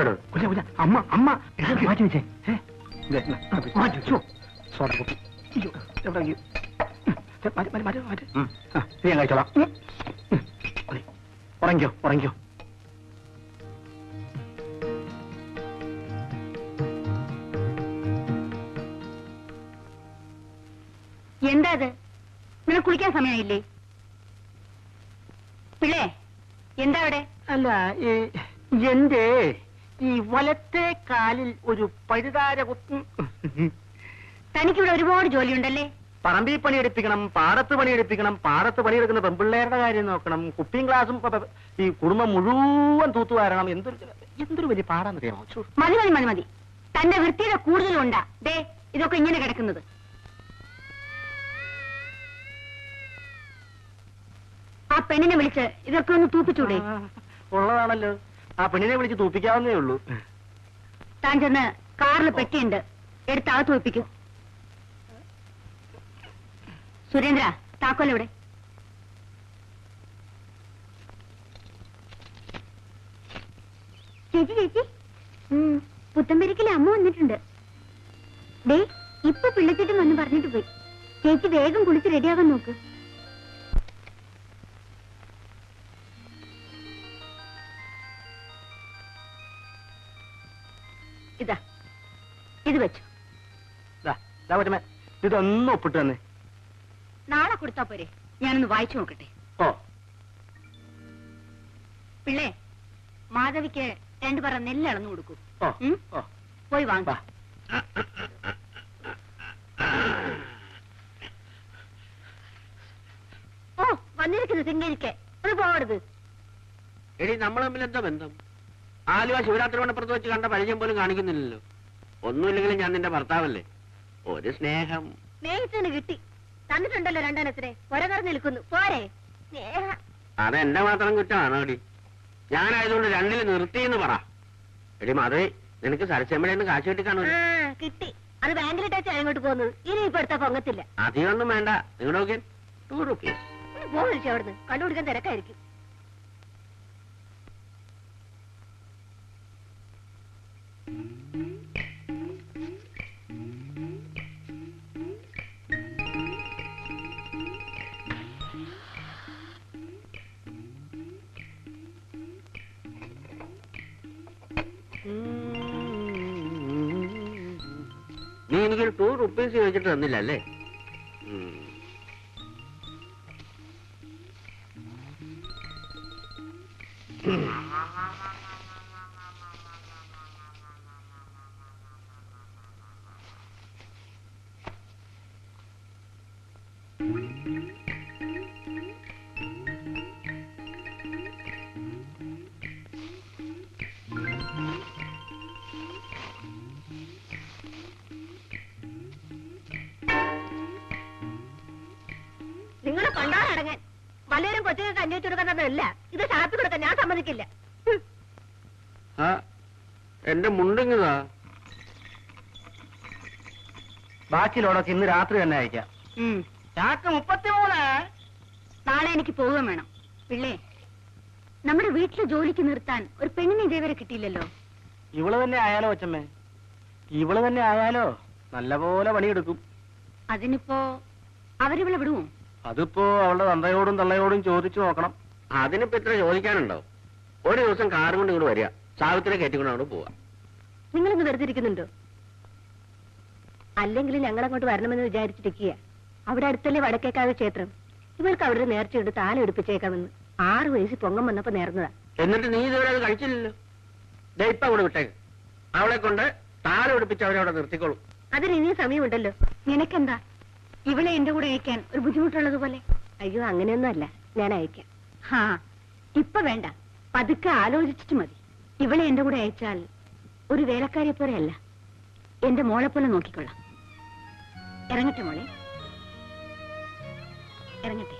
എന്താടോ? അമ്മ അമ്മ മാറ്റി വെച്ചേ. മാറ്റി വെച്ചോ. സോഡ കുപ്പി എവിടെയെങ്കിലും നീ ഞാൻ കഴിച്ചോളാം. ഉറങ്ങിക്കോ ഉറങ്ങിക്കോ. എന്താ അത്? നിനക്ക് കുളിക്കാൻ സമയമായില്ലേ? പിള്ളേ എന്താ അവിടെ? അല്ല എന്റെ ഈ വലത്തെ കാലിൽ ഒരു പഴുതാര കുത്തും. തനിക്കിവിടെ ഒരുപാട് ജോലിയുണ്ടല്ലേ? പറമ്പിൽ പണിയെടുപ്പിക്കണം, പാടത്ത് പണിയെടുപ്പിക്കണം, പാടത്ത് പണിയെടുക്കുന്ന പെൺപിള്ളേരുടെ കാര്യം നോക്കണം, കുപ്പിയും ഗ്ലാസും ഈ കുടുംബം മുഴുവൻ തൂത്തുവാരണം. എന്തൊരു വലിയ പാടാന്നറിയാമോ? മതി മതി മതി മതി. തന്റെ വൃത്തിയുടെ കൂടുതലുണ്ടാ ദേ ഇതൊക്കെ ഇങ്ങനെ കിടക്കുന്നത്. ആ പെണ്ണിനെ വിളിച്ച് ഇതൊക്കെ ഒന്ന് തൂപ്പിച്ചൂടെ? ഉള്ളതാണല്ലോ, ആ പെണ്ണിനെ വിളിച്ച് തൂപ്പിക്കാവുന്നേ ഉള്ളൂ. താൻ ചെന്ന് കാറിൽ പെട്ടിയുണ്ട്, എടുത്ത് അകത്ത് വെപ്പിക്കും. സുരേന്ദ്ര താക്കോലെവിടെ? ചേച്ചി ചേച്ചി പുത്തമ്പരിക്കിലെ അമ്മ വന്നിട്ടുണ്ട്. ദേ ഇപ്പൊ പിള്ളച്ചിട്ടും വന്ന് പറഞ്ഞിട്ട് പോയി. ചേച്ചി വേഗം കുളിച്ച് റെഡിയാകാൻ നോക്ക്. ഇതാ ഇത് വെച്ചു. ഇതൊന്നും ഒപ്പിട്ട് തന്നെ നാളെ കൊടുത്താ പോരെ? ഞാനൊന്ന് വായിച്ചു നോക്കട്ടെ. ഓ പിള്ളേ മാധവിക്ക് 2 പറ നെല്ല് അളന്നു കൊടുക്കൂ. പോയി വാങ്ങ. ഓ വന്നിരിക്കുന്നു സിംഗരിക്ക്. അത് പോകരുത്. എടി നമ്മൾ തമ്മിൽ എന്താ ബന്ധം? ആലുവ ശിവരാത്രി മണപ്പുറത്ത് വെച്ച് കണ്ട പരിചയം പോലും കാണിക്കുന്നില്ലല്ലോ. ഒന്നുമില്ലെങ്കിലും ഞാൻ നിന്റെ ഭർത്താവല്ലേ. ഒരു സ്നേഹം സ്നേഹിച്ചതിന് കിട്ടി. തന്നിട്ടുണ്ടല്ലോ 2 എണ്ണത്തിനെ. ഒരകർന്ന് നിൽക്കുന്നു പോരെ സ്നേഹ. അതെന്റെ മാത്രം കുറ്റമാണോ എടി? ഞാനായതുകൊണ്ട് 2ൽ നിർത്തിയെന്ന് പറ. എടി മാധവി, നിനക്ക് സരസമ്മയുടെ കാശ് കിട്ടിക്കാണോ? കിട്ടി. അത് ബാങ്കിലിട്ടാച്ചാ അങ്ങോട്ട് പോകുന്നത്. ഇനി ഇപ്പൊ എടുത്താ പൊങ്ങത്തില്ല. അധികമൊന്നും വേണ്ട. നിങ്ങളുടെ നോക്കിയാൽ 2 റുപ്പീസ്. പോകലിച്ചു അവിടുന്ന്. കണ്ടുപിടിക്കാൻ തിരക്കായിരിക്കും. നീ എനിക്കൊരു 2 റുപ്പീസ് ചോദിച്ചിട്ട് തന്നില്ല അല്ലേ? നിങ്ങളെ പണ്ടാറടങ്ങാൻ വല്ലവരും കൊച്ചുങ്ങൾക്ക് അന്വേഷിച്ചു കൊടുക്കുന്നതല്ല. ഇത് ഷാപ്പിൽ കൊടുക്കാൻ ഞാൻ സമ്മതിക്കില്ല. എന്റെ മുണ്ടിങ്ങതാ. ബാക്കിയുള്ളതൊക്കെ ഇന്ന് രാത്രി തന്നെ അയക്കാം. ചാക്ക് 33. നാളെ എനിക്ക് പോവുകയും വേണം. പിള്ളേ നമ്മുടെ വീട്ടിലെ ജോലിക്ക് നിർത്താൻ ഒരു പെണ്ണിനെ ഇതേവരെ കിട്ടിയില്ലല്ലോ. ഇവള് തന്നെ ആയാലോ അച്ഛമ്മേ? ഇവള് തന്നെ ആയാലോ? നല്ലപോലെ പണിയെടുക്കും. അതിനിപ്പോ അവരിവളെ വിടുവോ? അതിപ്പോ അവളുടെ തന്തയോടും തള്ളയോടും ചോദിച്ചു നോക്കണം. അതിനിപ്പോ ഇത്ര ചോദിക്കാനുണ്ടോ? ഒരു ദിവസം കാറും കൊണ്ട് ഇങ്ങോട്ട് വരിക, സാവിത്രിയെ കയറ്റിക്കൊണ്ട് അവിടെ പോവാ. നിങ്ങളിന്ന് വെറുതെ ഇരിക്കുന്നുണ്ടോ? അല്ലെങ്കിൽ ഞങ്ങളങ്ങോട്ട് വരണമെന്ന് വിചാരിച്ചിരിക്കുക. അവിടെ അടുത്തല്ലേ വടക്കേക്കാവ് ക്ഷേത്രം. ഇവർക്ക് അവിടെ നേർച്ചയുണ്ട് താലം എടുപ്പിച്ചേക്കാമെന്ന്. 6 വയസ്സിൽ പൊങ്ങം വന്നപ്പോ നേർന്നതാ. എന്നിട്ട് നീ ഇതുവരെ അത് കഴിച്ചില്ലല്ലോ. ഇപ്പൊ അവിടെ വിട്ടേക്ക്. അവളെ കൊണ്ട് താലം എടുപ്പിച്ച് അവരെ അവിടെ നിർത്തിക്കോളും. അതിന് ഇനിയും സമയമുണ്ടല്ലോ. നിനക്കെന്താ ഇവളെ എന്റെ കൂടെ അയക്കാൻ ഒരു ബുദ്ധിമുട്ടുള്ളത് പോലെ? അയ്യോ അങ്ങനെയൊന്നും അല്ല, ഞാൻ അയക്കാം. ഇപ്പൊ വേണ്ട, പതുക്കെ ആലോചിച്ചിട്ട് മതി. ഇവളെ എന്റെ കൂടെ അയച്ചാൽ ഒരു വേലക്കാരിയെ പോലെ അല്ല, എന്റെ മോളെ പോലെ നോക്കിക്കൊള്ളാം. ഇറങ്ങട്ടെ മോളെ, ഇറങ്ങട്ടെ.